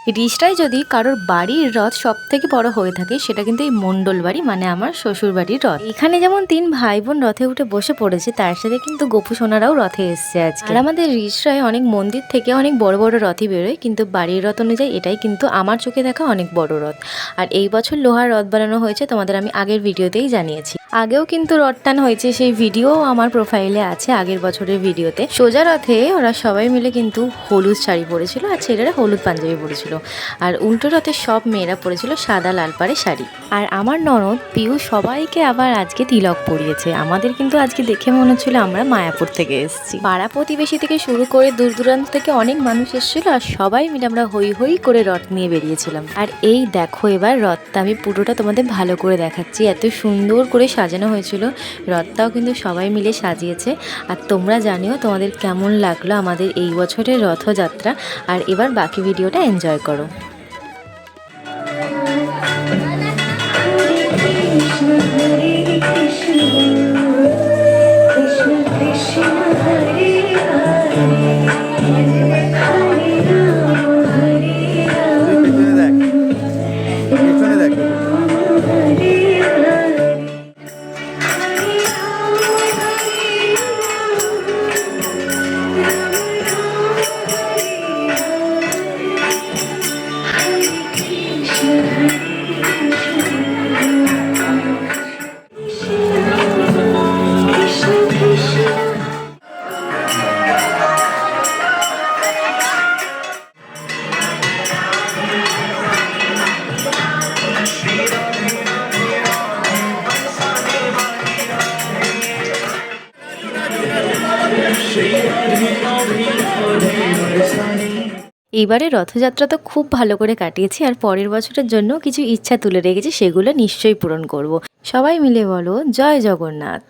রিষড়ায় যদি কারোর বাড়ির রথ সব থেকে বড় হয়ে থাকে সেটা কিন্তু এই মণ্ডল বাড়ি, মানে আমার শ্বশুর বাড়ির রথ। এখানে যেমন 3 ভাই বোন রথে উঠে বসে পড়েছে, তার সাথে কিন্তু গোপু সোনারাও রথে এসছে আজকে। আর আমাদের রিষড়ায় অনেক মন্দির থেকে অনেক বড় বড় রথই বেরোয়, কিন্তু বাড়ির রথ অনুযায়ী এটাই কিন্তু আমার চোখে দেখা অনেক বড় রথ। আর এই বছর লোহার রথ বানানো হয়েছে, তোমাদের আমি আগের ভিডিওতেই জানিয়েছি। আগেও কিন্তু রথ টান হয়েছে, সেই ভিডিও আমার প্রোফাইলে আছে আগের বছরের ভিডিওতে। সোজা রথে ওরা সবাই মিলে কিন্তু হলুদ শাড়ি পরেছিল আর ছেলেরা হলুদ পাঞ্জাবি পরেছিল, আর উল্টো রথে সব মেয়েরা পরেছিল সাদা লাল পাড়ে শাড়ি। আর আমার ননদ পিউ সবাইকে আবার আজকে তিলক পরিয়েছে। আমাদের কিন্তু আজকে দেখে মনে হচ্ছিল আমরা মায়াপুর থেকে এসেছি। পাড়া প্রতিবেশী থেকে শুরু করে দূর দূরান্ত থেকে অনেক মানুষ এসেছিল, আর সবাই মিলে আমরা হই হই করে রথ নিয়ে বেরিয়েছিলাম। আর এই দেখো এবার রথটা আমি পুরোটা তোমাদের ভালো করে দেখাচ্ছি, এত সুন্দর করে সাজানো হয়েছিল। রথটাও কিন্তু সবাই মিলে সাজিয়েছে। আর তোমরা জানিও তোমাদের কেমন লাগলো আমাদের এই বছরের রথযাত্রা। আর এবার বাকি ভিডিওটা এনজয় করো। এইবারে রথযাত্রা তো খুব ভালো করে কাটিয়েছি, আর পরের বছরের জন্য কিছু ইচ্ছা তুলে রেখেছি, সেগুলো নিশ্চয়ই পূরণ করব। সবাই মিলে বলো জয় জগন্নাথ।